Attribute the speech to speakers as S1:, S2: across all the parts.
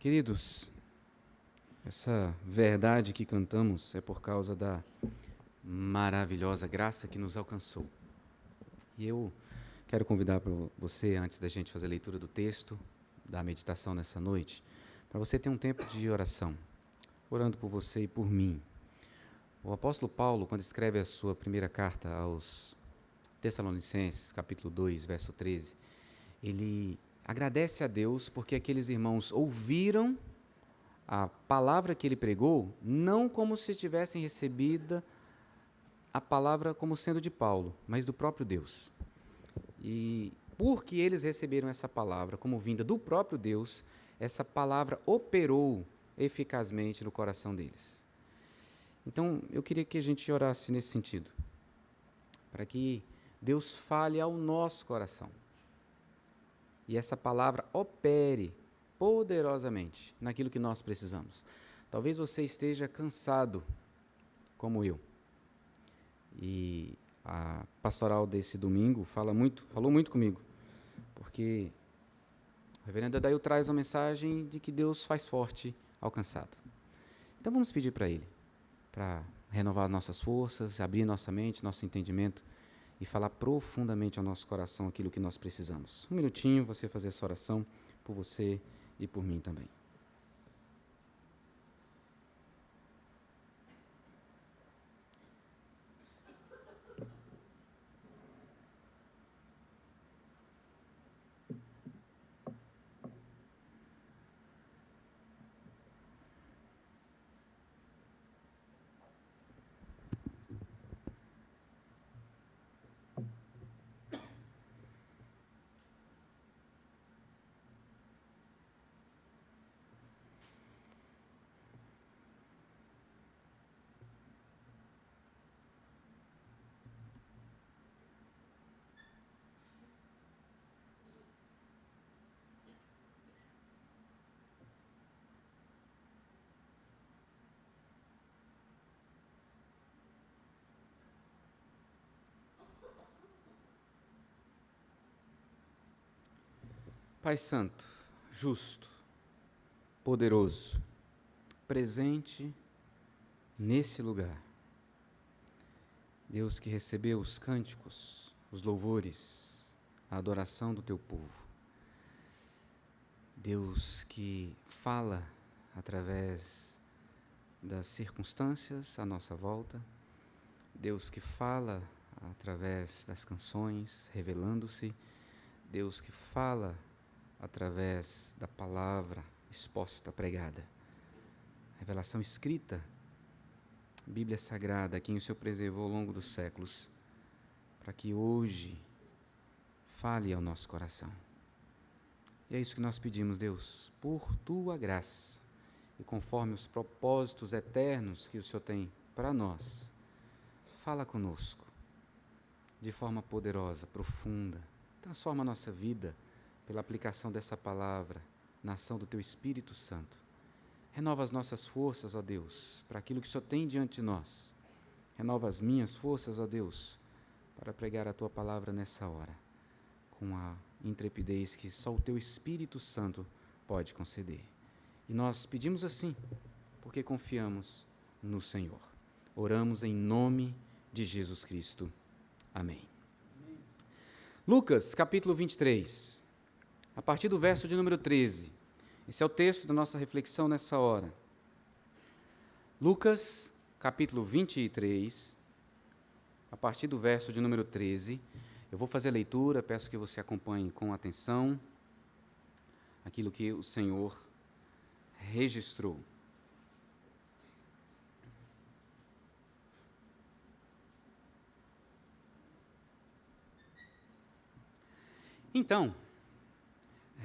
S1: Queridos, essa verdade que cantamos é por causa da maravilhosa graça que nos alcançou. E eu quero convidar para você, antes da gente fazer a leitura do texto, da meditação nessa noite, para você ter um tempo de oração, orando por você e por mim. O apóstolo Paulo, quando escreve a sua primeira carta aos Tessalonicenses, capítulo 2, verso 13, ele agradece a Deus porque aqueles irmãos ouviram a palavra que ele pregou, não como se tivessem recebido a palavra como sendo de Paulo, mas do próprio Deus. E porque eles receberam essa palavra como vinda do próprio Deus, essa palavra operou eficazmente no coração deles. Então, eu queria que a gente orasse nesse sentido, para que Deus fale ao nosso coração e essa palavra opere poderosamente naquilo que nós precisamos. Talvez você esteja cansado, como eu. E a pastoral desse domingo falou muito comigo, porque o reverendo Adail traz a mensagem de que Deus faz forte ao cansado. Então vamos pedir para Ele, para renovar nossas forças, abrir nossa mente, nosso entendimento, e falar profundamente ao nosso coração aquilo que nós precisamos. Um minutinho, você fazer essa oração por você e por mim também. Pai Santo, justo, poderoso, presente nesse lugar. Deus que recebeu os cânticos, os louvores, a adoração do teu povo. Deus que fala através das circunstâncias à nossa volta. Deus que fala através das canções, revelando-se. Deus que fala através da palavra exposta, pregada. Revelação escrita, Bíblia Sagrada, quem o Senhor preservou ao longo dos séculos, para que hoje fale ao nosso coração. E é isso que nós pedimos, Deus, por Tua graça, e conforme os propósitos eternos que o Senhor tem para nós, fala conosco, de forma poderosa, profunda, transforma a nossa vida, pela aplicação dessa palavra, na ação do Teu Espírito Santo. Renova as nossas forças, ó Deus, para aquilo que o Senhor tem diante de nós. Renova as minhas forças, ó Deus, para pregar a Tua palavra nessa hora, com a intrepidez que só o Teu Espírito Santo pode conceder. E nós pedimos assim, porque confiamos no Senhor. Oramos em nome de Jesus Cristo. Amém. Lucas, capítulo 23. A partir do verso de número 13. Esse é o texto da nossa reflexão nessa hora. Lucas, capítulo 23, a partir do verso de número 13. Eu vou fazer a leitura, peço que você acompanhe com atenção aquilo que o Senhor registrou. Então,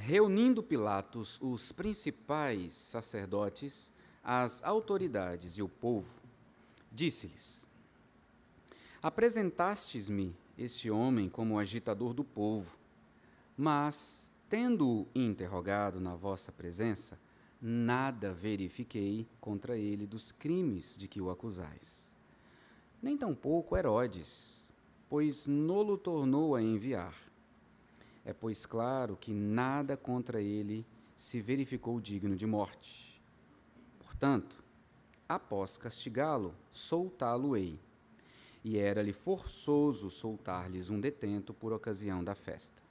S1: reunindo Pilatos os principais sacerdotes, as autoridades e o povo, disse-lhes: Apresentastes-me este homem como agitador do povo, mas, tendo-o interrogado na vossa presença, nada verifiquei contra ele dos crimes de que o acusais. Nem tampouco Herodes, pois nolo tornou a enviar. É, pois, claro que nada contra ele se verificou digno de morte. Portanto, após castigá-lo, soltá-lo-ei. E era-lhe forçoso soltar-lhes um detento por ocasião da festa.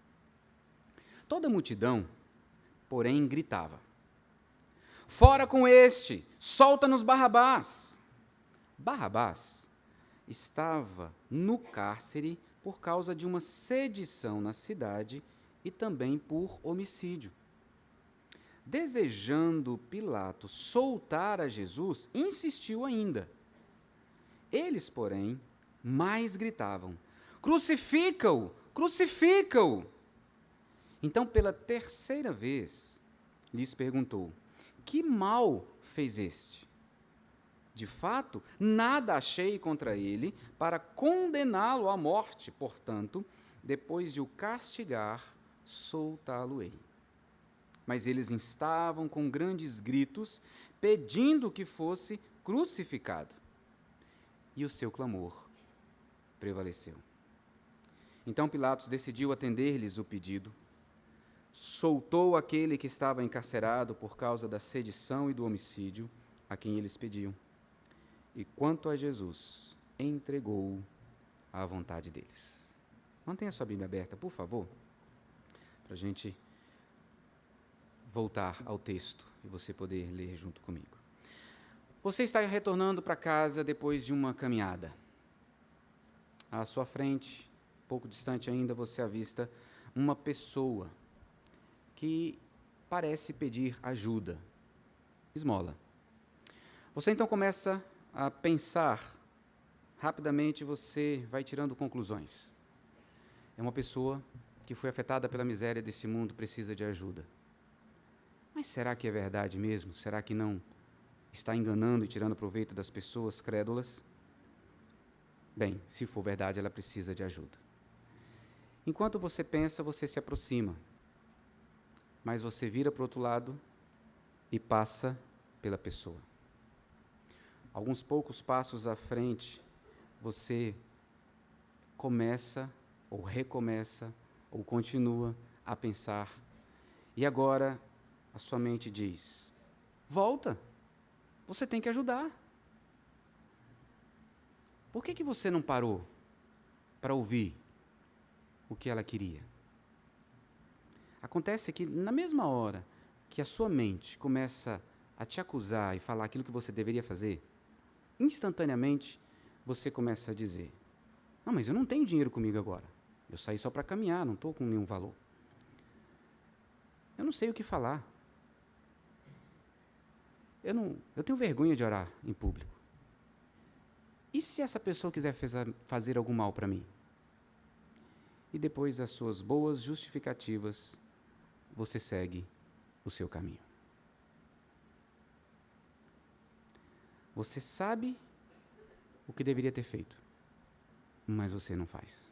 S1: Toda a multidão, porém, gritava: fora com este! Solta-nos Barrabás! Barrabás estava no cárcere por causa de uma sedição na cidade e também por homicídio. Desejando Pilatos soltar a Jesus, insistiu ainda. Eles, porém, mais gritavam: crucifica-o! Crucifica-o! Então, pela terceira vez, lhes perguntou: que mal fez este? De fato, nada achei contra ele para condená-lo à morte, portanto, depois de o castigar, soltá-lo-ei. Mas eles instavam com grandes gritos, pedindo que fosse crucificado. E o seu clamor prevaleceu. Então Pilatos decidiu atender-lhes o pedido, soltou aquele que estava encarcerado por causa da sedição e do homicídio, a quem eles pediam. E quanto a Jesus, entregou-o à vontade deles. Mantenha sua Bíblia aberta, por favor, para a gente voltar ao texto e você poder ler junto comigo. Você está retornando para casa depois de uma caminhada. À sua frente, pouco distante ainda, você avista uma pessoa que parece pedir ajuda, esmola. Você então começa a pensar, rapidamente você vai tirando conclusões. É uma pessoa que foi afetada pela miséria desse mundo, precisa de ajuda. Mas será que é verdade mesmo? Será que não está enganando e tirando proveito das pessoas crédulas? Bem, se for verdade, ela precisa de ajuda. Enquanto você pensa, você se aproxima, mas você vira para o outro lado e passa pela pessoa. Alguns poucos passos à frente, você começa, ou recomeça, ou continua a pensar, e agora a sua mente diz: volta, você tem que ajudar. Por que você não parou para ouvir o que ela queria? Acontece que, na mesma hora que a sua mente começa a te acusar e falar aquilo que você deveria fazer, instantaneamente você começa a dizer: não, mas eu não tenho dinheiro comigo agora. Eu saí só para caminhar, não estou com nenhum valor. Eu não sei o que falar. Eu tenho vergonha de orar em público. E se essa pessoa quiser fazer algum mal para mim? E depois das suas boas justificativas, você segue o seu caminho. Você sabe o que deveria ter feito, mas você não faz.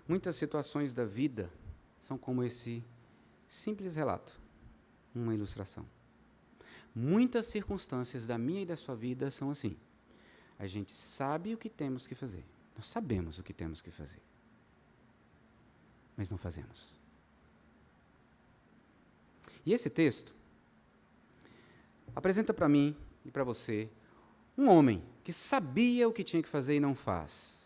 S1: Muitas situações da vida são como esse simples relato, uma ilustração. Muitas circunstâncias da minha e da sua vida são assim. A gente sabe o que temos que fazer. Nós sabemos o que temos que fazer, mas não fazemos. E esse texto apresenta para mim e para você um homem que sabia o que tinha que fazer e não faz.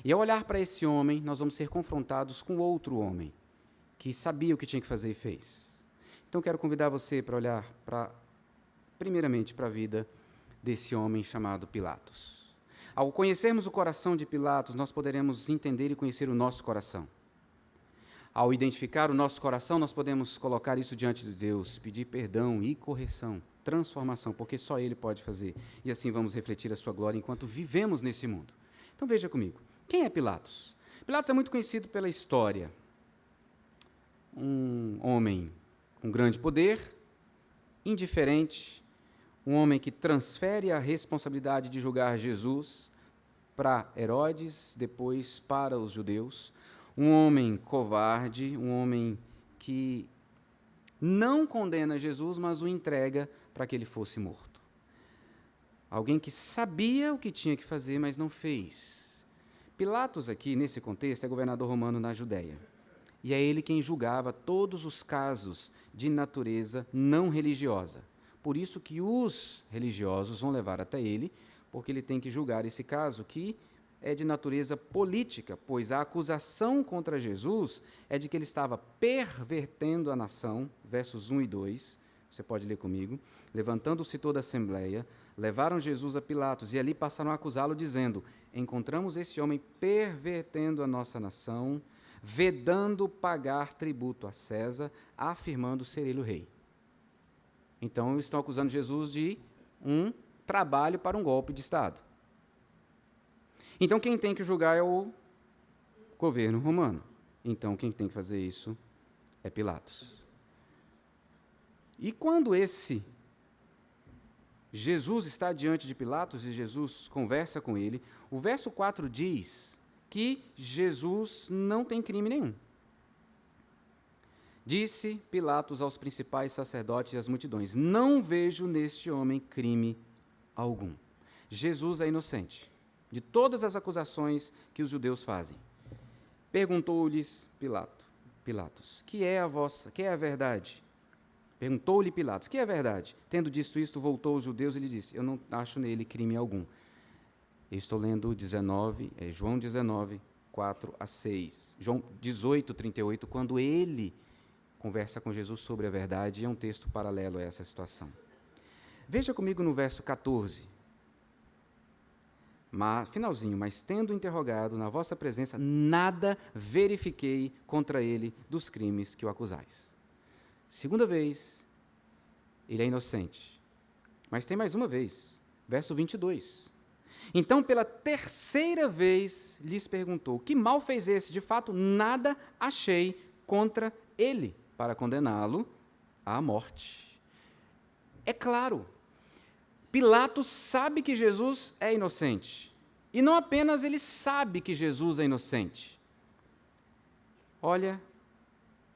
S1: E ao olhar para esse homem, nós vamos ser confrontados com outro homem que sabia o que tinha que fazer e fez. Então, quero convidar você para olhar, primeiramente, para a vida desse homem chamado Pilatos. Ao conhecermos o coração de Pilatos, nós poderemos entender e conhecer o nosso coração. Ao identificar o nosso coração, nós podemos colocar isso diante de Deus, pedir perdão e correção, transformação, porque só Ele pode fazer. E assim vamos refletir a sua glória enquanto vivemos nesse mundo. Então veja comigo, quem é Pilatos? Pilatos é muito conhecido pela história. Um homem com grande poder, indiferente, um homem que transfere a responsabilidade de julgar Jesus para Herodes, depois para os judeus. Um homem covarde, um homem que não condena Jesus, mas o entrega para que ele fosse morto. Alguém que sabia o que tinha que fazer, mas não fez. Pilatos aqui, nesse contexto, é governador romano na Judéia. e é ele quem julgava todos os casos de natureza não religiosa. Por isso que os religiosos vão levar até ele, porque ele tem que julgar esse caso que é de natureza política, pois a acusação contra Jesus é de que ele estava pervertendo a nação, versos 1 e 2, você pode ler comigo. Levantando-se toda a assembleia, levaram Jesus a Pilatos e ali passaram a acusá-lo, dizendo: encontramos esse homem pervertendo a nossa nação, vedando pagar tributo a César, afirmando ser ele o rei. Então, estão acusando Jesus de um trabalho para um golpe de Estado. Então, quem tem que julgar é o governo romano. Então, quem tem que fazer isso é Pilatos. E quando esse Jesus está diante de Pilatos e Jesus conversa com ele, o verso 4 diz que Jesus não tem crime nenhum. Disse Pilatos aos principais sacerdotes e às multidões: não vejo neste homem crime algum. Jesus é inocente de todas as acusações que os judeus fazem. Perguntou-lhes Pilatos: que é a verdade? Perguntou-lhe Pilatos: que é a verdade? Tendo dito isto, voltou aos judeus e lhe disse: eu não acho nele crime algum. Eu estou lendo João 19, 4 a 6. João 18, 38, quando ele conversa com Jesus sobre a verdade, é um texto paralelo a essa situação. Veja comigo no verso 14. Finalzinho, mas tendo interrogado na vossa presença, nada verifiquei contra ele dos crimes que o acusais. Segunda vez, ele é inocente. Mas tem mais uma vez, verso 22. Então, pela terceira vez, lhes perguntou: que mal fez esse? De fato, nada achei contra ele, para condená-lo à morte. É claro, Pilatos sabe que Jesus é inocente. E não apenas ele sabe que Jesus é inocente. Olha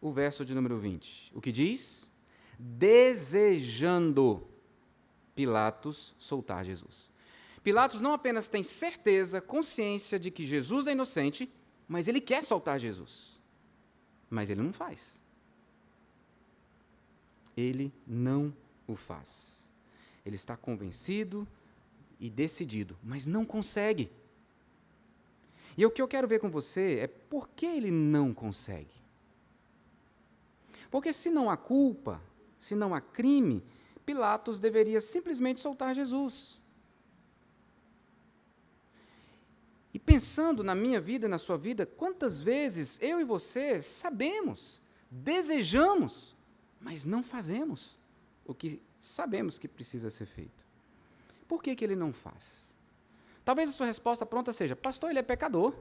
S1: o verso de número 20. O que diz? Desejando Pilatos soltar Jesus. Pilatos não apenas tem certeza, consciência de que Jesus é inocente, mas ele quer soltar Jesus. Mas ele não faz. Ele não o faz. Ele está convencido e decidido, mas não consegue. E o que eu quero ver com você é por que ele não consegue. Porque se não há culpa, se não há crime, Pilatos deveria simplesmente soltar Jesus. E pensando na minha vida e na sua vida, quantas vezes eu e você sabemos, desejamos, mas não fazemos o que sabemos que precisa ser feito. Por que ele não faz? Talvez a sua resposta pronta seja: pastor, ele é pecador.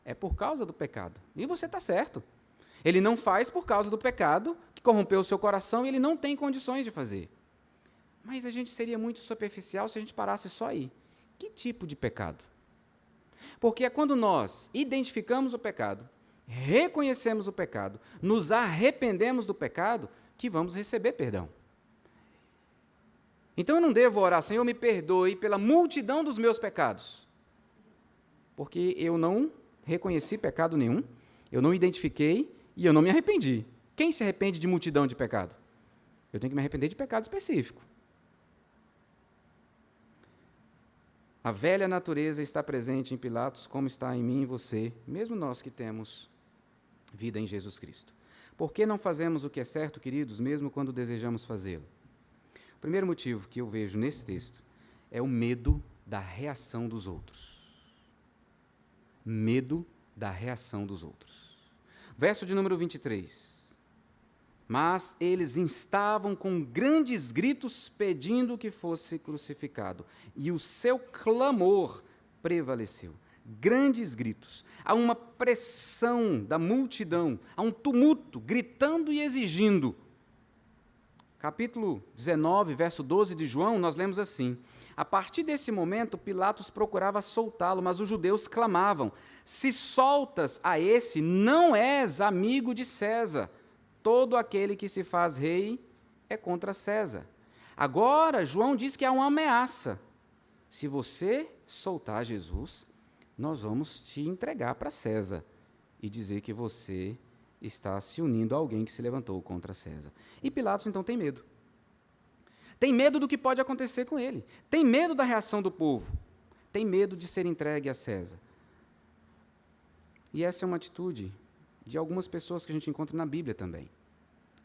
S1: É por causa do pecado. E você está certo. Ele não faz por causa do pecado, que corrompeu o seu coração, e ele não tem condições de fazer. Mas a gente seria muito superficial se a gente parasse só aí. Que tipo de pecado? Porque é quando nós identificamos o pecado, reconhecemos o pecado, nos arrependemos do pecado, que vamos receber perdão. Então eu não devo orar: Senhor, me perdoe pela multidão dos meus pecados. Porque eu não reconheci pecado nenhum, eu não identifiquei e eu não me arrependi. Quem se arrepende de multidão de pecado? Eu tenho que me arrepender de pecado específico. A velha natureza está presente em Pilatos, como está em mim e em você, mesmo nós que temos vida em Jesus Cristo. Por que não fazemos o que é certo, queridos, mesmo quando desejamos fazê-lo? O primeiro motivo que eu vejo nesse texto é o medo da reação dos outros. Medo da reação dos outros. Verso de número 23. Mas eles instavam com grandes gritos, pedindo que fosse crucificado. E o seu clamor prevaleceu. Grandes gritos. Há uma pressão da multidão, há um tumulto, gritando e exigindo. Capítulo 19, verso 12 de João, nós lemos assim: a partir desse momento, Pilatos procurava soltá-lo, mas os judeus clamavam: se soltas a esse, não és amigo de César. Todo aquele que se faz rei é contra César. Agora, João diz que há uma ameaça. Se você soltar Jesus, nós vamos te entregar para César e dizer que você está se unindo a alguém que se levantou contra César. E Pilatos, então, tem medo. Tem medo do que pode acontecer com ele. Tem medo da reação do povo. Tem medo de ser entregue a César. E essa é uma atitude de algumas pessoas que a gente encontra na Bíblia também.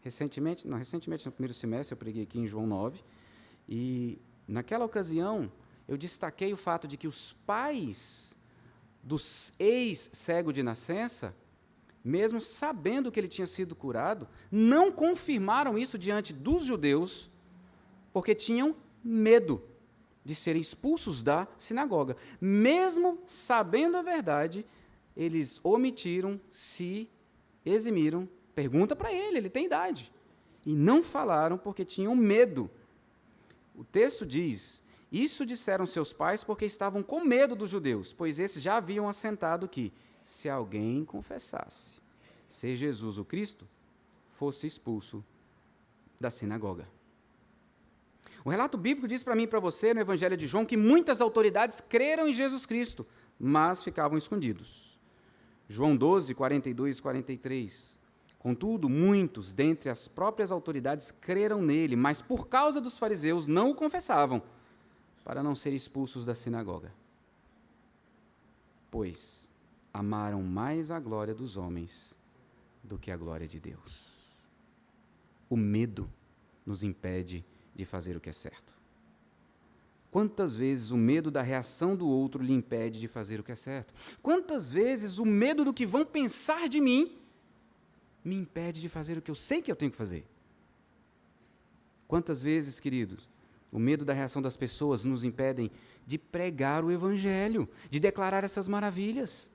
S1: Recentemente, no primeiro semestre, eu preguei aqui em João 9, e naquela ocasião eu destaquei o fato de que os pais dos ex-cego de nascença, mesmo sabendo que ele tinha sido curado, não confirmaram isso diante dos judeus, porque tinham medo de serem expulsos da sinagoga. Mesmo sabendo a verdade, eles omitiram, se eximiram. Pergunta para ele tem idade. E não falaram porque tinham medo. O texto diz: isso disseram seus pais porque estavam com medo dos judeus, pois esses já haviam assentado que, se alguém confessasse ser Jesus o Cristo, fosse expulso da sinagoga. O relato bíblico diz para mim e para você, no Evangelho de João, que muitas autoridades creram em Jesus Cristo, mas ficavam escondidos. João 12, 42 e 43. Contudo, muitos dentre as próprias autoridades creram nele, mas por causa dos fariseus não o confessavam, para não serem expulsos da sinagoga. Pois amaram mais a glória dos homens do que a glória de Deus. O medo nos impede de fazer o que é certo. Quantas vezes o medo da reação do outro lhe impede de fazer o que é certo? Quantas vezes o medo do que vão pensar de mim me impede de fazer o que eu sei que eu tenho que fazer? Quantas vezes, queridos, o medo da reação das pessoas nos impedem de pregar o Evangelho, de declarar essas maravilhas,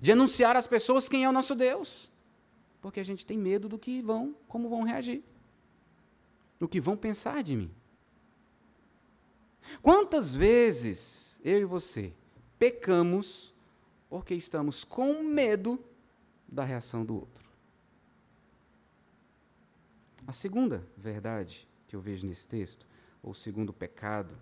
S1: de anunciar às pessoas quem é o nosso Deus? Porque a gente tem medo do que como vão reagir, do que vão pensar de mim. Quantas vezes eu e você pecamos porque estamos com medo da reação do outro? A segunda verdade que eu vejo nesse texto, ou o segundo pecado,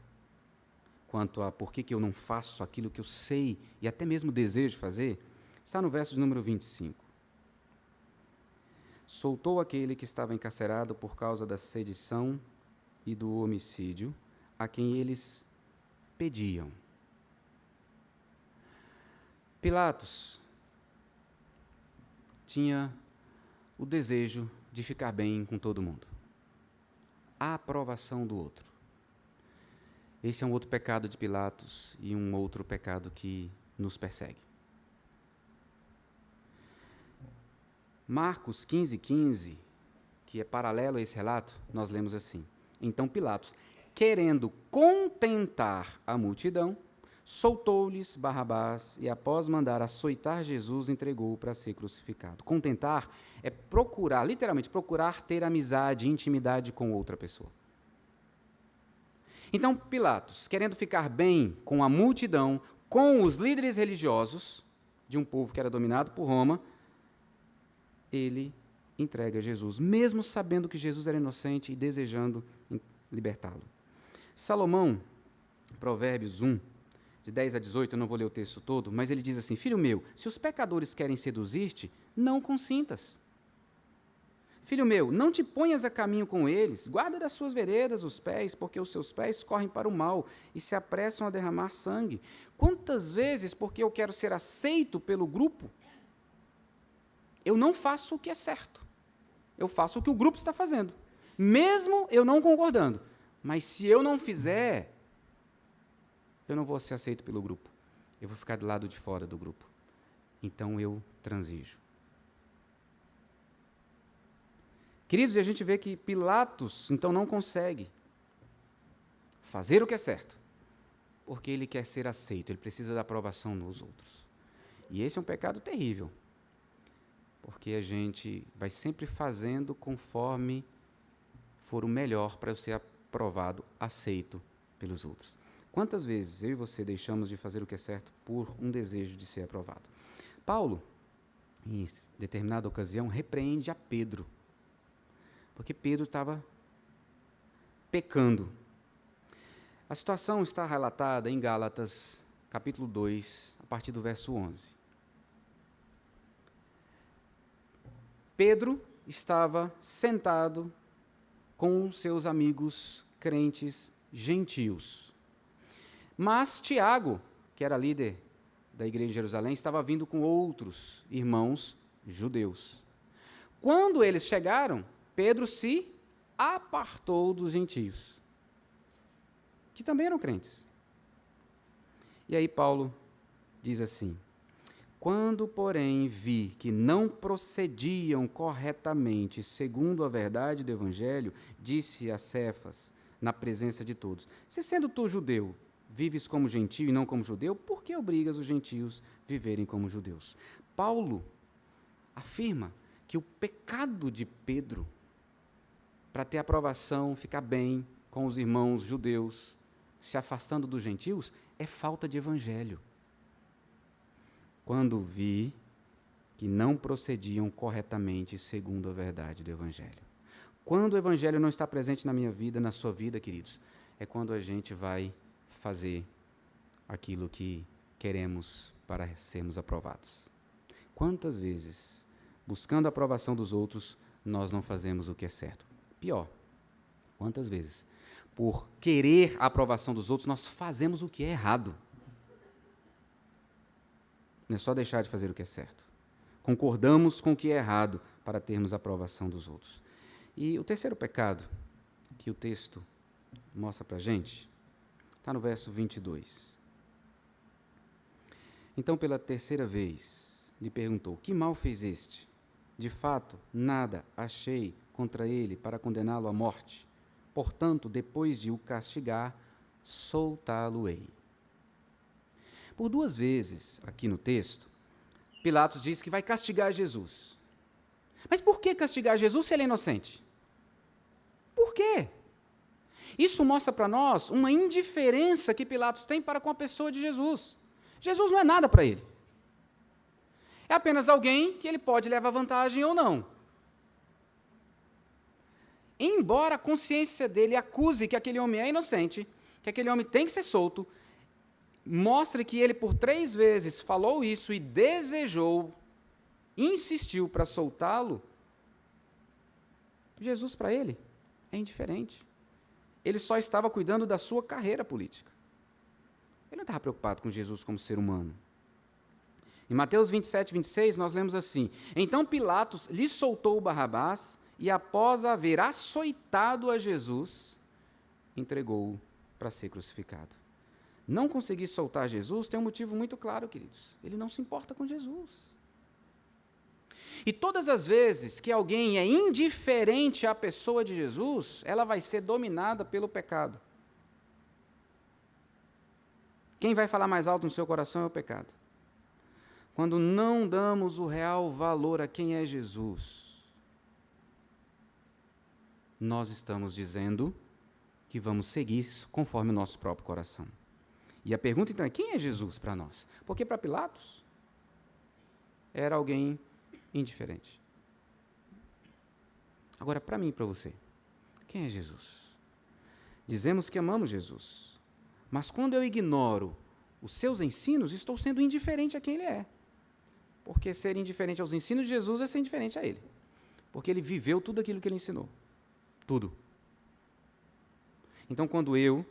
S1: quanto a por que eu não faço aquilo que eu sei e até mesmo desejo fazer, está no verso de número 25. Soltou aquele que estava encarcerado por causa da sedição e do homicídio, a quem eles pediam. Pilatos tinha o desejo de ficar bem com todo mundo. A aprovação do outro. Esse é um outro pecado de Pilatos e um outro pecado que nos persegue. Marcos 15:15, que é paralelo a esse relato, nós lemos assim: então Pilatos, querendo contentar a multidão, soltou-lhes Barrabás e, após mandar açoitar Jesus, entregou-o para ser crucificado. Contentar é procurar, literalmente, procurar ter amizade, intimidade com outra pessoa. Então, Pilatos, querendo ficar bem com a multidão, com os líderes religiosos de um povo que era dominado por Roma, ele entrega Jesus, mesmo sabendo que Jesus era inocente e desejando libertá-lo. Salomão, Provérbios 1, de 10 a 18, eu não vou ler o texto todo, mas ele diz assim: filho meu, se os pecadores querem seduzir-te, não consintas. Filho meu, não te ponhas a caminho com eles, guarda das suas veredas os pés, porque os seus pés correm para o mal e se apressam a derramar sangue. Quantas vezes, porque eu quero ser aceito pelo grupo, eu não faço o que é certo. Eu faço o que o grupo está fazendo, mesmo eu não concordando. Mas se eu não fizer, eu não vou ser aceito pelo grupo. Eu vou ficar do lado de fora do grupo. Então eu transijo. Queridos, e a gente vê que Pilatos, então, não consegue fazer o que é certo, porque ele quer ser aceito, ele precisa da aprovação nos outros. E esse é um pecado terrível, porque a gente vai sempre fazendo conforme for o melhor para eu ser aprovado, aceito pelos outros. Quantas vezes eu e você deixamos de fazer o que é certo por um desejo de ser aprovado? Paulo, em determinada ocasião, repreende a Pedro, porque Pedro estava pecando. A situação está relatada em Gálatas, capítulo 2, a partir do verso 11. Pedro estava sentado com seus amigos crentes gentios. Mas Tiago, que era líder da igreja de Jerusalém, estava vindo com outros irmãos judeus. Quando eles chegaram, Pedro se apartou dos gentios, que também eram crentes. E aí Paulo diz assim: quando, porém, vi que não procediam corretamente segundo a verdade do Evangelho, disse a Cefas, na presença de todos: se sendo tu judeu, vives como gentio e não como judeu, por que obrigas os gentios a viverem como judeus? Paulo afirma que o pecado de Pedro, para ter aprovação, ficar bem com os irmãos judeus, se afastando dos gentios, é falta de evangelho. Quando vi que não procediam corretamente segundo a verdade do evangelho. Quando o evangelho não está presente na minha vida, na sua vida, queridos, é quando a gente vai fazer aquilo que queremos para sermos aprovados. Quantas vezes, buscando a aprovação dos outros, nós não fazemos o que é certo? Pior, quantas vezes, por querer a aprovação dos outros, nós fazemos o que é errado? Não é só deixar de fazer o que é certo. Concordamos com o que é errado para termos a aprovação dos outros. E o terceiro pecado que o texto mostra para a gente está no verso 22. Então, pela terceira vez, lhe perguntou: que mal fez este? De fato, nada achei contra ele para condená-lo à morte. Portanto, depois de o castigar, soltá-lo-ei. Por duas vezes, aqui no texto, Pilatos diz que vai castigar Jesus. Mas por que castigar Jesus se ele é inocente? Por quê? Isso mostra para nós uma indiferença que Pilatos tem para com a pessoa de Jesus. Jesus não é nada para ele. É apenas alguém que ele pode levar vantagem ou não. Embora a consciência dele acuse que aquele homem é inocente, que aquele homem tem que ser solto, mostre que ele por 3 vezes falou isso e desejou, insistiu para soltá-lo, Jesus para ele é indiferente. Ele só estava cuidando da sua carreira política. Ele não estava preocupado com Jesus como ser humano. Em Mateus 27, 26, nós lemos assim: então Pilatos lhe soltou Barrabás e, após haver açoitado a Jesus, entregou-o para ser crucificado. Não conseguir soltar Jesus tem um motivo muito claro, queridos. Ele não se importa com Jesus. E todas as vezes que alguém é indiferente à pessoa de Jesus, ela vai ser dominada pelo pecado. Quem vai falar mais alto no seu coração é o pecado. Quando não damos o real valor a quem é Jesus, nós estamos dizendo que vamos seguir conforme o nosso próprio coração. E a pergunta, então, é: quem é Jesus para nós? Porque para Pilatos, era alguém indiferente. Agora, para mim e para você, quem é Jesus? Dizemos que amamos Jesus, mas quando eu ignoro os seus ensinos, estou sendo indiferente a quem ele é. Porque ser indiferente aos ensinos de Jesus é ser indiferente a ele. Porque ele viveu tudo aquilo que ele ensinou. Tudo. Então, quando eu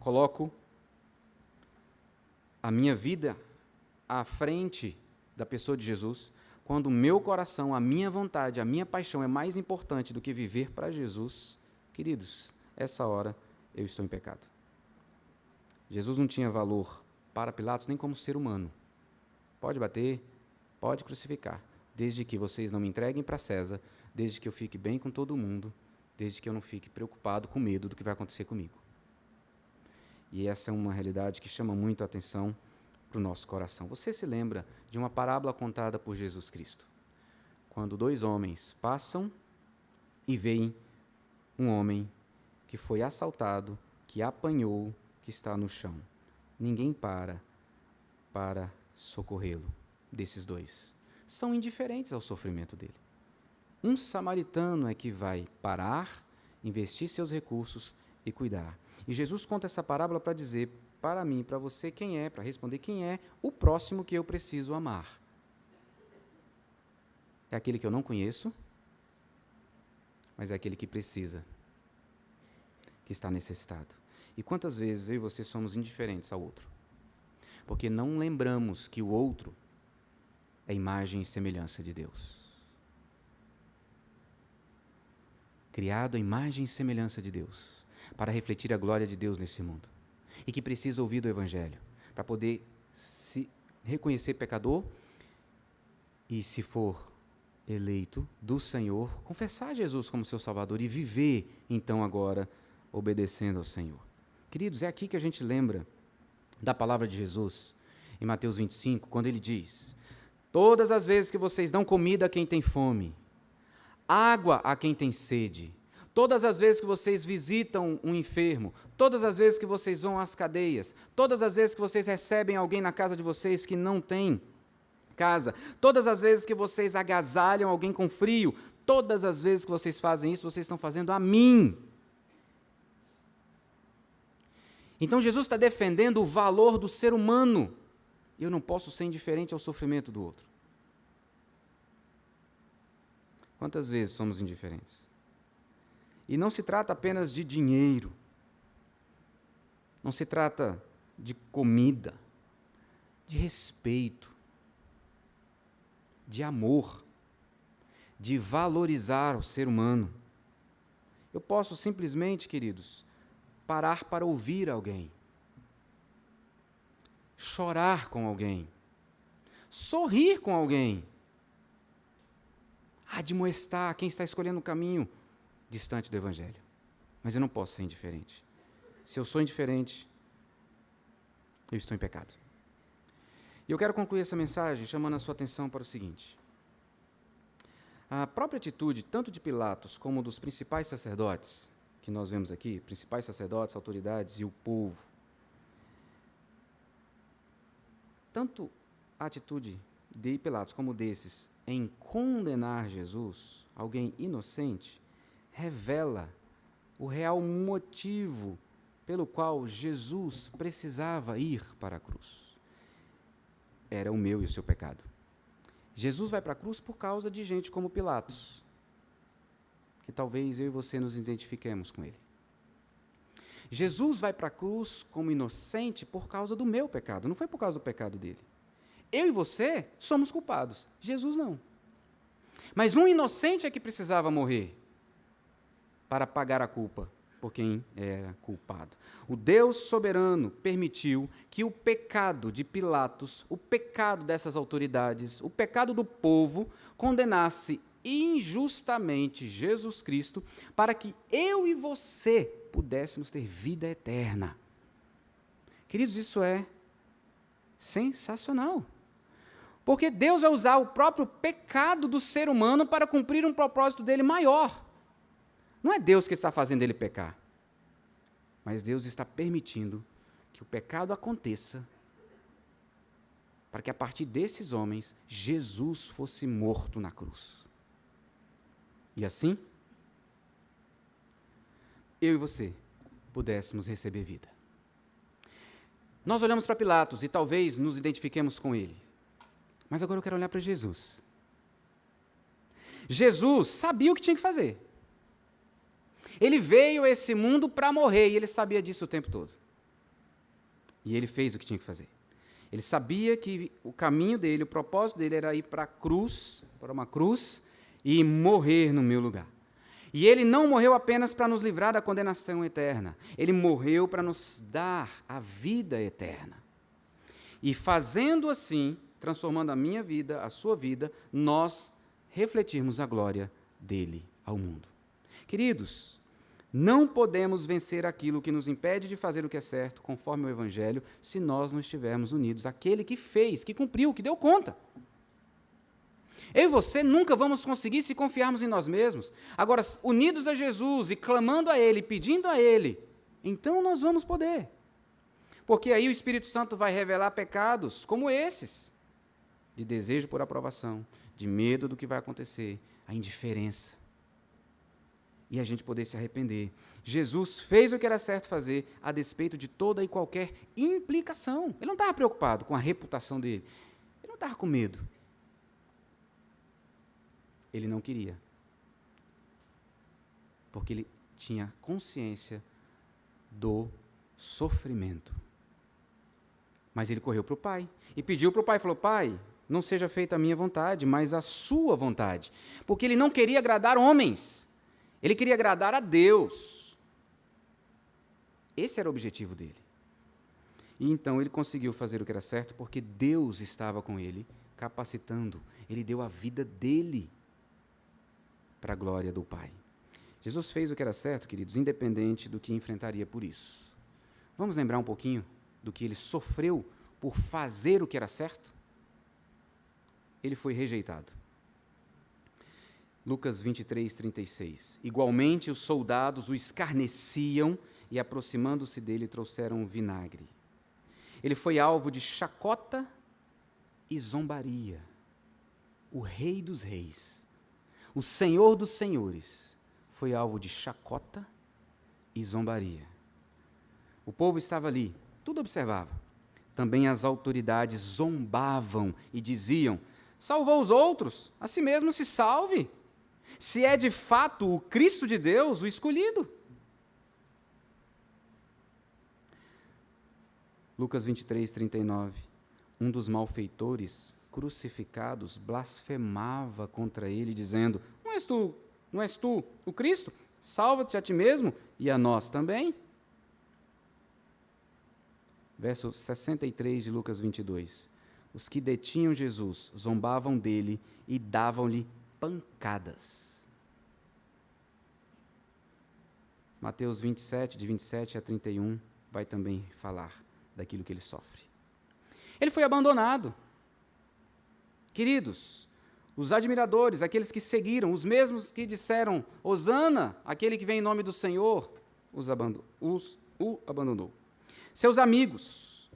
S1: coloco a minha vida à frente da pessoa de Jesus, quando o meu coração, a minha vontade, a minha paixão é mais importante do que viver para Jesus, queridos, essa hora eu estou em pecado. Jesus não tinha valor para Pilatos nem como ser humano. Pode bater, pode crucificar, desde que vocês não me entreguem para César, desde que eu fique bem com todo mundo, desde que eu não fique preocupado, com medo do que vai acontecer comigo. E essa é uma realidade que chama muito a atenção para o nosso coração. Você se lembra de uma parábola contada por Jesus Cristo? Quando 2 homens passam e veem um homem que foi assaltado, que apanhou, que está no chão. Ninguém para socorrê-lo, desses 2. São indiferentes ao sofrimento dele. Um samaritano é que vai parar, investir seus recursos e cuidar. E Jesus conta essa parábola para dizer para mim, para você, quem é, para responder quem é o próximo que eu preciso amar. É aquele que eu não conheço, mas é aquele que precisa, que está necessitado. E quantas vezes eu e você somos indiferentes ao outro? Porque não lembramos que o outro é imagem e semelhança de Deus. Criado à imagem e semelhança de Deus, para refletir a glória de Deus nesse mundo. E que precisa ouvir do Evangelho, para poder se reconhecer pecador e, se for eleito do Senhor, confessar Jesus como seu Salvador e viver, então, agora, obedecendo ao Senhor. Queridos, é aqui que a gente lembra da palavra de Jesus, em Mateus 25, quando ele diz: todas as vezes que vocês dão comida a quem tem fome, água a quem tem sede, todas as vezes que vocês visitam um enfermo, todas as vezes que vocês vão às cadeias, todas as vezes que vocês recebem alguém na casa de vocês que não tem casa, todas as vezes que vocês agasalham alguém com frio, todas as vezes que vocês fazem isso, vocês estão fazendo a mim. Então Jesus está defendendo o valor do ser humano. Eu não posso ser indiferente ao sofrimento do outro. Quantas vezes somos indiferentes? E não se trata apenas de dinheiro. Não se trata de comida, de respeito, de amor, de valorizar o ser humano. Eu posso simplesmente, queridos, parar para ouvir alguém, chorar com alguém, sorrir com alguém, admoestar quem está escolhendo o caminho distante do Evangelho. Mas eu não posso ser indiferente. Se eu sou indiferente, eu estou em pecado. E eu quero concluir essa mensagem chamando a sua atenção para o seguinte: a própria atitude, tanto de Pilatos como dos principais sacerdotes, que nós vemos aqui, principais sacerdotes, autoridades e o povo, tanto a atitude de Pilatos como desses em condenar Jesus, alguém inocente, revela o real motivo pelo qual Jesus precisava ir para a cruz. Era o meu e o seu pecado. Jesus vai para a cruz por causa de gente como Pilatos, que talvez eu e você nos identifiquemos com ele. Jesus vai para a cruz como inocente por causa do meu pecado, não foi por causa do pecado dele. Eu e você somos culpados, Jesus não. Mas um inocente é que precisava morrer para pagar a culpa por quem era culpado. O Deus soberano permitiu que o pecado de Pilatos, o pecado dessas autoridades, o pecado do povo, condenasse injustamente Jesus Cristo, para que eu e você pudéssemos ter vida eterna. Queridos, isso é sensacional. Porque Deus vai usar o próprio pecado do ser humano para cumprir um propósito dele maior. Não é Deus que está fazendo ele pecar, mas Deus está permitindo que o pecado aconteça para que a partir desses homens, Jesus fosse morto na cruz. E assim, eu e você pudéssemos receber vida. Nós olhamos para Pilatos e talvez nos identifiquemos com ele. Mas agora eu quero olhar para Jesus. Jesus sabia o que tinha que fazer. Ele veio a esse mundo para morrer e ele sabia disso o tempo todo. E ele fez o que tinha que fazer. Ele sabia que o caminho dele, o propósito dele era ir para a cruz, para uma cruz, e morrer no meu lugar. E ele não morreu apenas para nos livrar da condenação eterna. Ele morreu para nos dar a vida eterna. E fazendo assim, transformando a minha vida, a sua vida, nós refletirmos a glória dele ao mundo. Queridos, não podemos vencer aquilo que nos impede de fazer o que é certo, conforme o Evangelho, se nós não estivermos unidos àquele que fez, que cumpriu, que deu conta. Eu e você nunca vamos conseguir se confiarmos em nós mesmos. Agora, unidos a Jesus e clamando a Ele, pedindo a Ele, então nós vamos poder. Porque aí o Espírito Santo vai revelar pecados como esses, de desejo por aprovação, de medo do que vai acontecer, a indiferença. E a gente poder se arrepender. Jesus fez o que era certo fazer, a despeito de toda e qualquer implicação. Ele não estava preocupado com a reputação dele. Ele não estava com medo. Ele não queria. Porque ele tinha consciência do sofrimento. Mas ele correu para o pai e pediu para o pai, falou: pai, não seja feita a minha vontade, mas a sua vontade. Porque ele não queria agradar homens, ele queria agradar a Deus. Esse era o objetivo dele. E então ele conseguiu fazer o que era certo, porque Deus estava com ele, capacitando. Ele deu a vida dele para a glória do Pai. Jesus fez o que era certo, queridos, independente do que enfrentaria por isso. Vamos lembrar um pouquinho do que ele sofreu por fazer o que era certo? Ele foi rejeitado. Lucas 23, 36. Igualmente os soldados o escarneciam e, aproximando-se dele, trouxeram vinagre. Ele foi alvo de chacota e zombaria. O Rei dos Reis, o Senhor dos Senhores, foi alvo de chacota e zombaria. O povo estava ali, tudo observava. Também as autoridades zombavam e diziam: salvou os outros, a si mesmo se salve, se é de fato o Cristo de Deus, o escolhido. Lucas 23, 39. Um dos malfeitores crucificados blasfemava contra ele, dizendo: não és tu o Cristo? Salva-te a ti mesmo e a nós também. Verso 63 de Lucas 22. Os que detinham Jesus zombavam dele e davam-lhe pancadas. Mateus 27, de 27 a 31, vai também falar daquilo que ele sofre. Ele foi abandonado. Queridos, os admiradores, aqueles que seguiram, os mesmos que disseram: Hosana, aquele que vem em nome do Senhor, o abandonou. Seus amigos,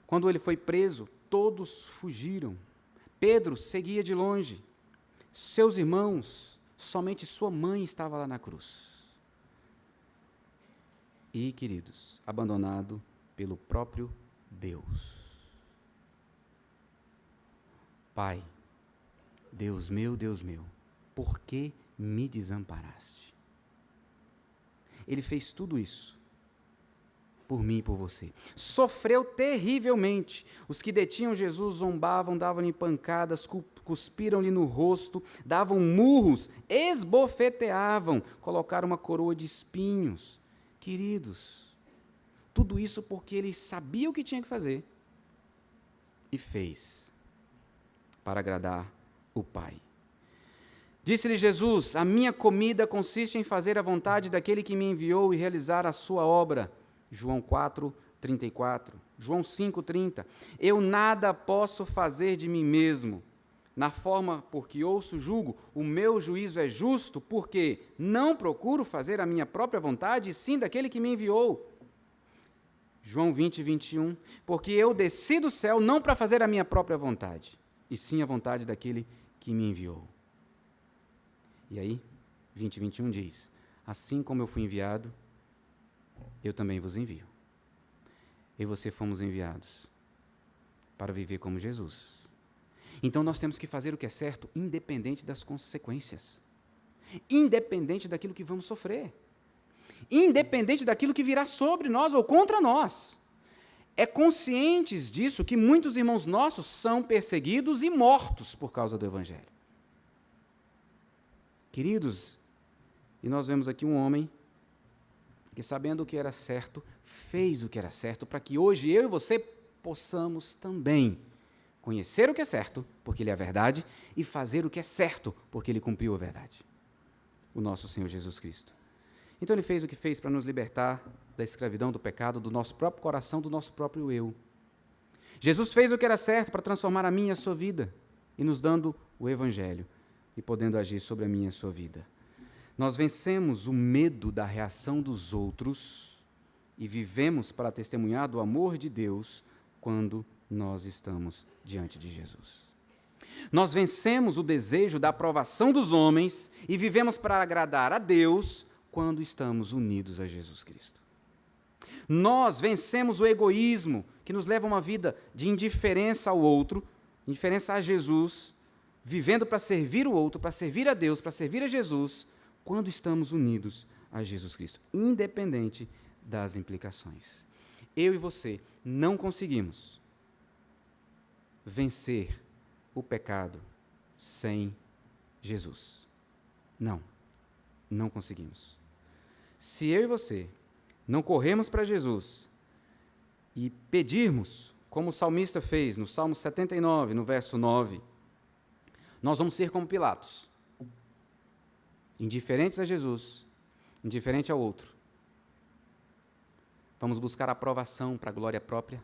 S1: quando ele foi preso, todos fugiram. Pedro seguia de longe. Seus irmãos, somente sua mãe estava lá na cruz. E, queridos, abandonado pelo próprio Deus. Pai, Deus meu, por que me desamparaste? Ele fez tudo isso por mim e por você. Sofreu terrivelmente. Os que detinham Jesus zombavam, davam-lhe pancadas, cuspiram-lhe no rosto, davam murros, esbofeteavam, colocaram uma coroa de espinhos. Queridos, tudo isso porque ele sabia o que tinha que fazer e fez para agradar o Pai. Disse-lhe Jesus: a minha comida consiste em fazer a vontade daquele que me enviou e realizar a sua obra. João 4, 34. João 5, 30. Eu nada posso fazer de mim mesmo. Na forma por que ouço, julgo, o meu juízo é justo, porque não procuro fazer a minha própria vontade, e sim daquele que me enviou. João 20, 21. Porque eu desci do céu não para fazer a minha própria vontade, e sim a vontade daquele que me enviou. E aí, 20, 21 diz: assim como eu fui enviado, eu também vos envio. Eu e você fomos enviados para viver como Jesus. Então nós temos que fazer o que é certo, independente das consequências, independente daquilo que vamos sofrer, independente daquilo que virá sobre nós ou contra nós. É conscientes disso que muitos irmãos nossos são perseguidos e mortos por causa do Evangelho. Queridos, e nós vemos aqui um homem que, sabendo o que era certo, fez o que era certo, para que hoje eu e você possamos também conhecer o que é certo, porque ele é a verdade, e fazer o que é certo, porque ele cumpriu a verdade. O nosso Senhor Jesus Cristo. Então ele fez o que fez para nos libertar da escravidão, do pecado, do nosso próprio coração, do nosso próprio eu. Jesus fez o que era certo para transformar a minha e a sua vida, e nos dando o Evangelho, e podendo agir sobre a minha e a sua vida. Nós vencemos o medo da reação dos outros e vivemos para testemunhar do amor de Deus quando nós estamos diante de Jesus. Nós vencemos o desejo da aprovação dos homens e vivemos para agradar a Deus quando estamos unidos a Jesus Cristo. Nós vencemos o egoísmo que nos leva a uma vida de indiferença ao outro, indiferença a Jesus, vivendo para servir o outro, para servir a Deus, para servir a Jesus, quando estamos unidos a Jesus Cristo, independente das implicações. Eu e você não conseguimos vencer o pecado sem Jesus. Não conseguimos. Se eu e você não corrermos para Jesus e pedirmos, como o salmista fez no Salmo 79, no verso 9, nós vamos ser como Pilatos, indiferentes a Jesus, indiferente ao outro. Vamos buscar aprovação para a glória própria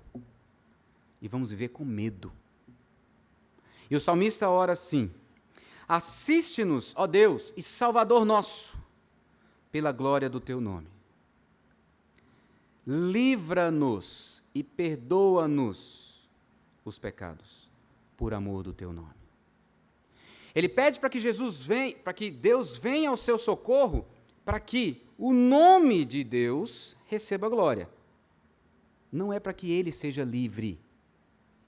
S1: e vamos viver com medo. E o salmista ora assim: assiste-nos, ó Deus e Salvador nosso, pela glória do teu nome. Livra-nos e perdoa-nos os pecados, por amor do teu nome. Ele pede para que para que Deus venha ao seu socorro, para que o nome de Deus receba glória. Não é para que ele seja livre,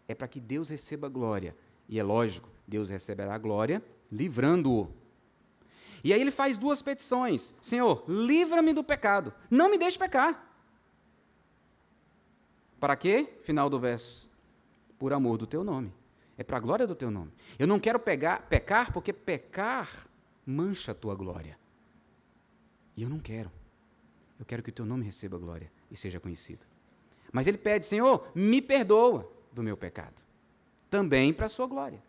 S1: é para que Deus receba glória. E é lógico, Deus receberá glória livrando-o. E aí ele faz duas petições: Senhor, livra-me do pecado, não me deixe pecar. Para quê? Final do verso. Por amor do teu nome. É para a glória do teu nome. Eu não quero pecar, porque pecar mancha a tua glória. E eu não quero. Eu quero que o teu nome receba glória e seja conhecido. Mas ele pede: Senhor, me perdoa do meu pecado. Também para a sua glória.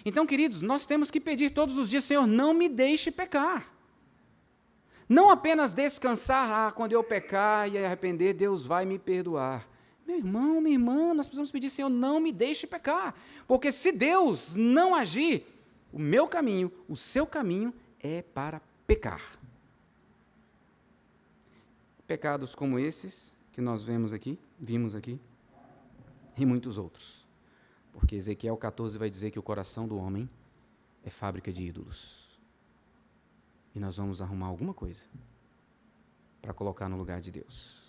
S1: Então, queridos, nós temos que pedir todos os dias: Senhor, não me deixe pecar. Não apenas descansar, quando eu pecar e arrepender, Deus vai me perdoar. Meu irmão, minha irmã, nós precisamos pedir: Senhor, não me deixe pecar. Porque se Deus não agir, o meu caminho, o seu caminho é para pecar. Pecados como esses que nós vimos aqui, e muitos outros. Porque Ezequiel 14 vai dizer que o coração do homem é fábrica de ídolos. E nós vamos arrumar alguma coisa para colocar no lugar de Deus.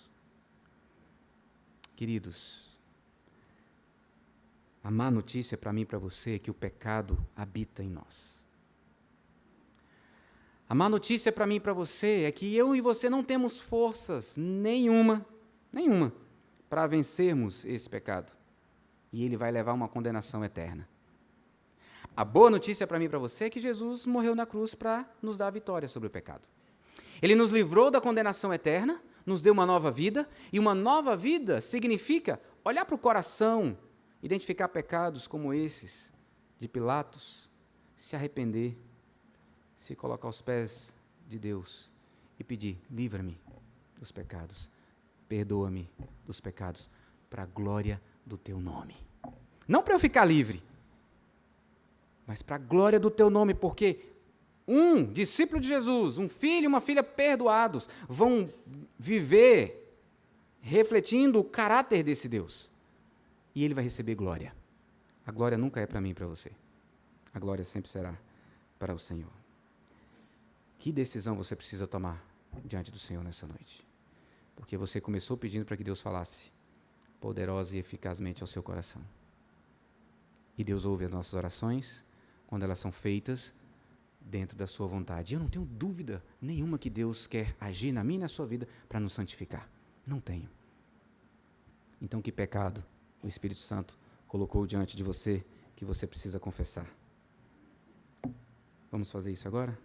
S1: Queridos, a má notícia para mim e para você é que o pecado habita em nós. A má notícia para mim e para você é que eu e você não temos forças nenhuma, para vencermos esse pecado. E ele vai levar uma condenação eterna. A boa notícia para mim e para você é que Jesus morreu na cruz para nos dar a vitória sobre o pecado. Ele nos livrou da condenação eterna, nos deu uma nova vida, e uma nova vida significa olhar para o coração, identificar pecados como esses de Pilatos, se arrepender, se colocar aos pés de Deus e pedir: livra-me dos pecados, perdoa-me dos pecados, para a glória do teu nome. Não para eu ficar livre, mas para a glória do teu nome, porque um discípulo de Jesus, um filho e uma filha perdoados, vão viver refletindo o caráter desse Deus. E ele vai receber glória. A glória nunca é para mim e para você. A glória sempre será para o Senhor. Que decisão você precisa tomar diante do Senhor nessa noite? Porque você começou pedindo para que Deus falasse poderosa e eficazmente ao seu coração. E Deus ouve as nossas orações quando elas são feitas dentro da sua vontade. Eu não tenho dúvida nenhuma que Deus quer agir na minha e na sua vida para nos santificar. Não tenho. Então, que pecado o Espírito Santo colocou diante de você que você precisa confessar? Vamos fazer isso agora?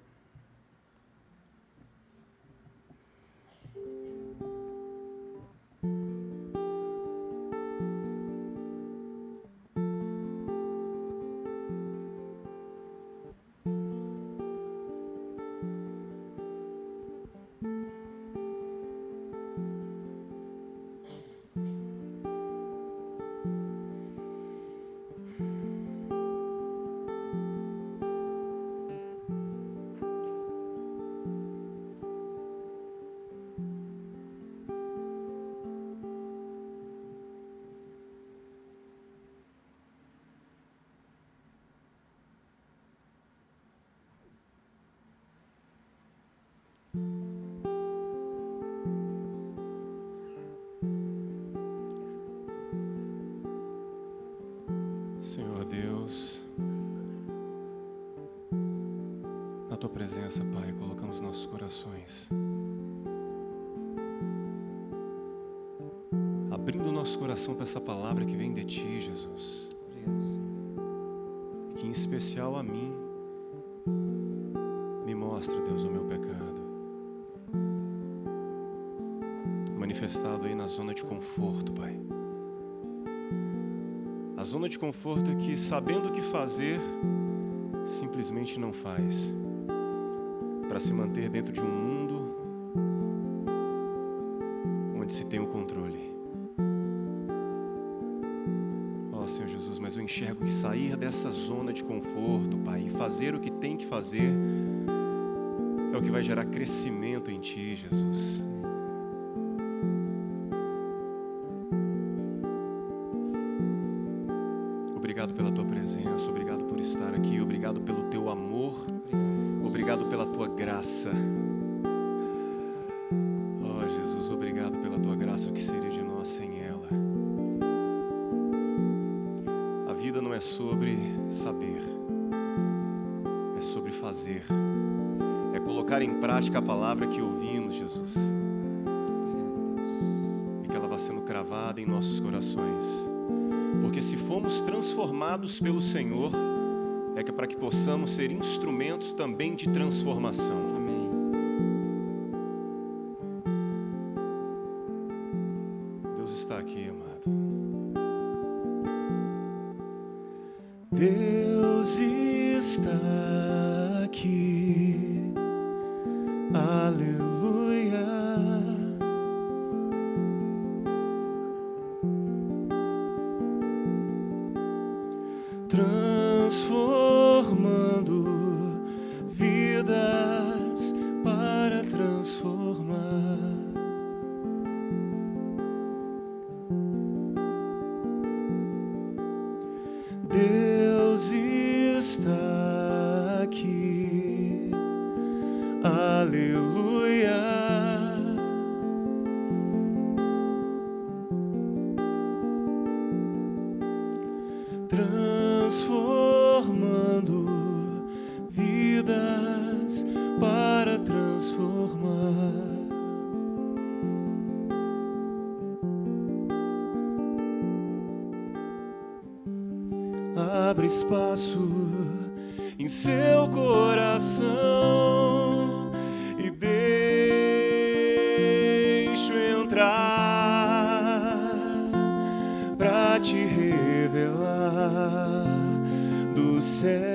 S2: Senhor Deus, Tua presença, Pai, colocamos nossos corações. Abrindo o nosso coração para essa palavra que vem de Ti, Jesus.
S1: Obrigado, Senhor.
S2: E que em especial a mim, me mostra, Deus, o meu pecado. Manifestado aí na zona de conforto, Pai. A zona de conforto é que, sabendo o que fazer, simplesmente não faz. Para se manter dentro de um mundo onde se tem o controle. Ó Senhor Jesus, mas eu enxergo que sair dessa zona de conforto, Pai, e fazer o que tem que fazer, é o que vai gerar crescimento em Ti, Jesus. Obrigado pela Tua presença, obrigado por estar aqui, obrigado pelo Teu amor, obrigado pela Tua graça. Oh Jesus, obrigado pela Tua graça, o que seria de nós sem ela? A vida não é sobre saber, é sobre fazer, é colocar em prática a palavra que ouvimos, Jesus, e que ela vá sendo cravada em nossos corações. Porque se fomos transformados pelo Senhor, é que para que possamos ser instrumentos também de transformação.
S1: Amém.
S2: Deus está aqui, amado. Deus está aqui. Aleluia. Transformando vidas para transformar. Deus está aqui. Aleluia. Transformando vidas para transformar. Abre espaço em seu coração e deixa eu entrar pra te revelar dos céus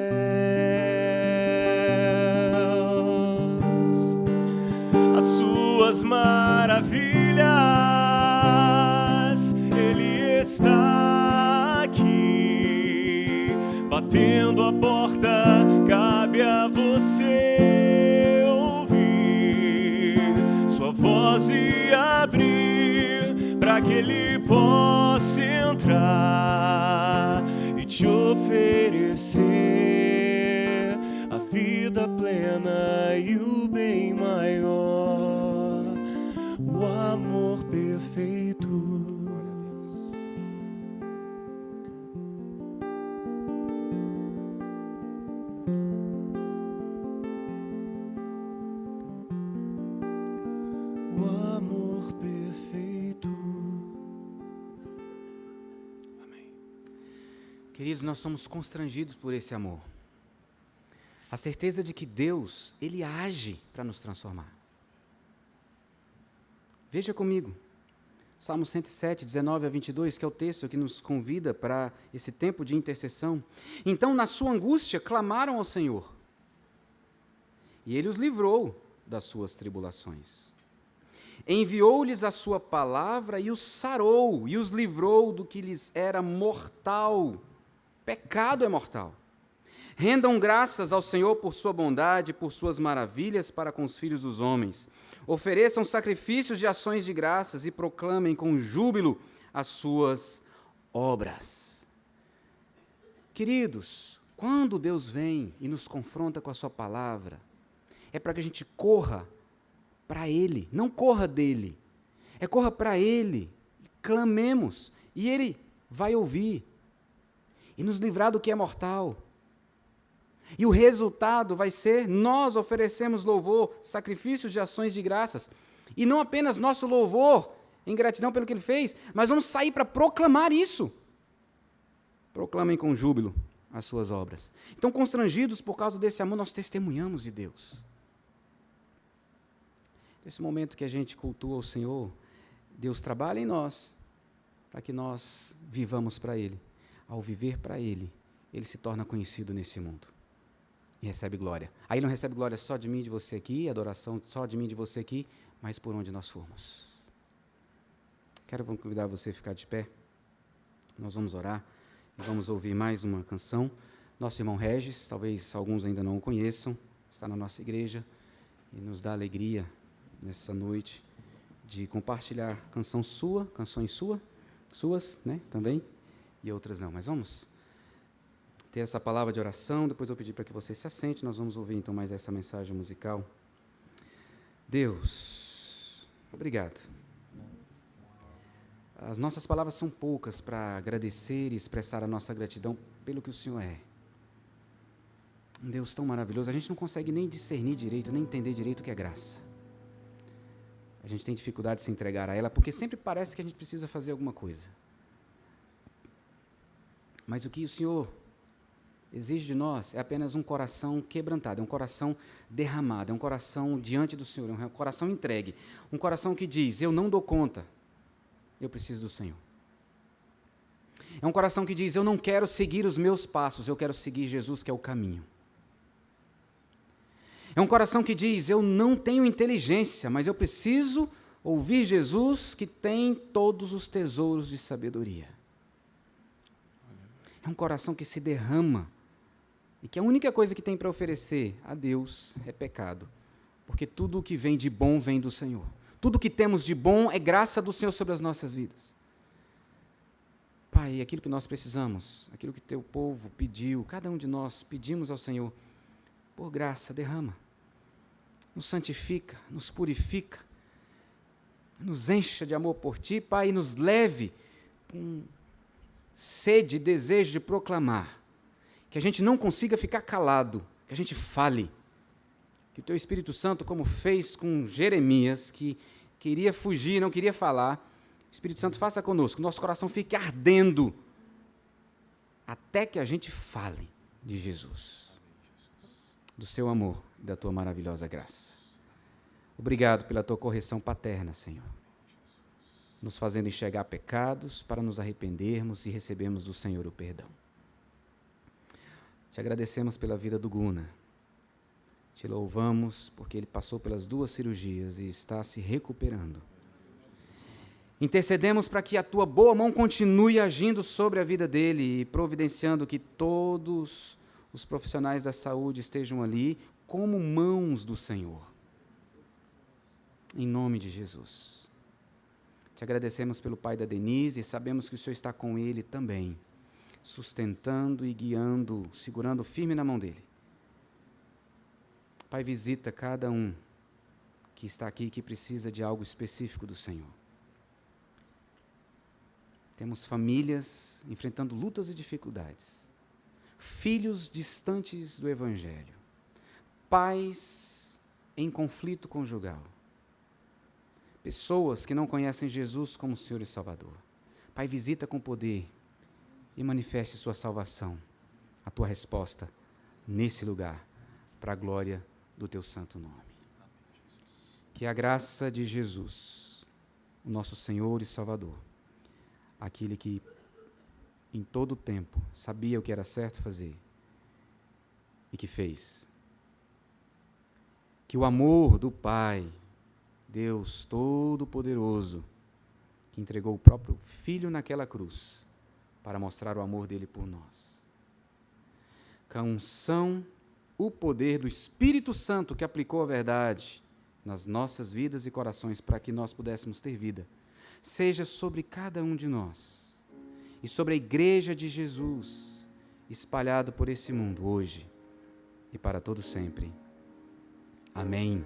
S2: as suas maravilhas. Ele está aqui batendo a porta. Cabe a você ouvir sua voz e abrir para que ele possa entrar e te oferecer a vida plena e o bem maior, o amor perfeito. O amor perfeito. Amém.
S1: Queridos, nós somos constrangidos por esse amor. A certeza de que Deus, Ele age para nos transformar. Veja comigo, Salmo 107, 19 a 22, que é o texto que nos convida para esse tempo de intercessão. Então, na sua angústia, clamaram ao Senhor, e Ele os livrou das suas tribulações. Enviou-lhes a sua palavra e os sarou, e os livrou do que lhes era mortal. Pecado é mortal. Rendam graças ao Senhor por sua bondade, por suas maravilhas para com os filhos dos homens. Ofereçam sacrifícios de ações de graças e proclamem com júbilo as suas obras. Queridos, quando Deus vem e nos confronta com a sua palavra, é para que a gente corra para Ele, não corra dele. É corra para Ele, clamemos, e Ele vai ouvir e nos livrar do que é mortal. E o resultado vai ser nós oferecemos louvor, sacrifícios de ações de graças. E não apenas nosso louvor em gratidão pelo que Ele fez, mas vamos sair para proclamar isso. Proclamem com júbilo as suas obras. Então, constrangidos por causa desse amor, nós testemunhamos de Deus. Nesse momento que a gente cultua o Senhor, Deus trabalha em nós, para que nós vivamos para Ele. Ao viver para Ele, Ele se torna conhecido nesse mundo. E recebe glória. Aí Ele não recebe glória só de mim e de você aqui, adoração só de mim e de você aqui, mas por onde nós formos. Quero convidar você a ficar de pé. Nós vamos orar e vamos ouvir mais uma canção. Nosso irmão Regis, talvez alguns ainda não o conheçam, está na nossa igreja e nos dá alegria nessa noite de compartilhar canções suas, né, também, e outras não. Mas vamos ter essa palavra de oração, depois eu pedir para que você se assente, nós vamos ouvir então mais essa mensagem musical. Deus, obrigado. As nossas palavras são poucas para agradecer e expressar a nossa gratidão pelo que o Senhor é. Um Deus tão maravilhoso, a gente não consegue nem discernir direito, nem entender direito o que é graça. A gente tem dificuldade de se entregar a ela, porque sempre parece que a gente precisa fazer alguma coisa. Mas o que o Senhor exige de nós é apenas um coração quebrantado, é um coração derramado, é um coração diante do Senhor, é um coração entregue, um coração que diz, eu não dou conta, eu preciso do Senhor. É um coração que diz, eu não quero seguir os meus passos, eu quero seguir Jesus, que é o caminho. É um coração que diz, eu não tenho inteligência, mas eu preciso ouvir Jesus, que tem todos os tesouros de sabedoria. É um coração que se derrama, e que a única coisa que tem para oferecer a Deus é pecado, porque tudo o que vem de bom vem do Senhor. Tudo o que temos de bom é graça do Senhor sobre as nossas vidas. Pai, aquilo que nós precisamos, aquilo que teu povo pediu, cada um de nós pedimos ao Senhor, por graça, derrama. Nos santifica, nos purifica, nos encha de amor por Ti, Pai, e nos leve com sede e desejo de proclamar, que a gente não consiga ficar calado, que a gente fale, que o Teu Espírito Santo, como fez com Jeremias, que queria fugir, não queria falar, o Espírito Santo faça conosco, nosso coração fique ardendo, até que a gente fale de Jesus, do Seu amor e da Tua maravilhosa graça. Obrigado pela Tua correção paterna, Senhor, nos fazendo enxergar pecados para nos arrependermos e recebermos do Senhor o perdão. Te agradecemos pela vida do Guna, te louvamos porque ele passou pelas 2 cirurgias e está se recuperando. Intercedemos para que a Tua boa mão continue agindo sobre a vida dele e providenciando que todos os profissionais da saúde estejam ali como mãos do Senhor. Em nome de Jesus. Te agradecemos pelo pai da Denise e sabemos que o Senhor está com ele também, sustentando e guiando, segurando firme na mão dele. Pai, visita cada um que está aqui que precisa de algo específico do Senhor. Temos famílias enfrentando lutas e dificuldades, filhos distantes do Evangelho, pais em conflito conjugal, pessoas que não conhecem Jesus como Senhor e Salvador. Pai, visita com poder e manifeste sua salvação, a Tua resposta nesse lugar, para a glória do Teu santo nome. Que a graça de Jesus, o nosso Senhor e Salvador, aquele que em todo o tempo sabia o que era certo fazer e que fez, que o amor do Pai, Deus Todo-Poderoso, que entregou o próprio Filho naquela cruz para mostrar o amor dele por nós, que a unção, o poder do Espírito Santo que aplicou a verdade nas nossas vidas e corações para que nós pudéssemos ter vida, seja sobre cada um de nós e sobre a igreja de Jesus, espalhado por esse mundo hoje e para todo sempre. Amém.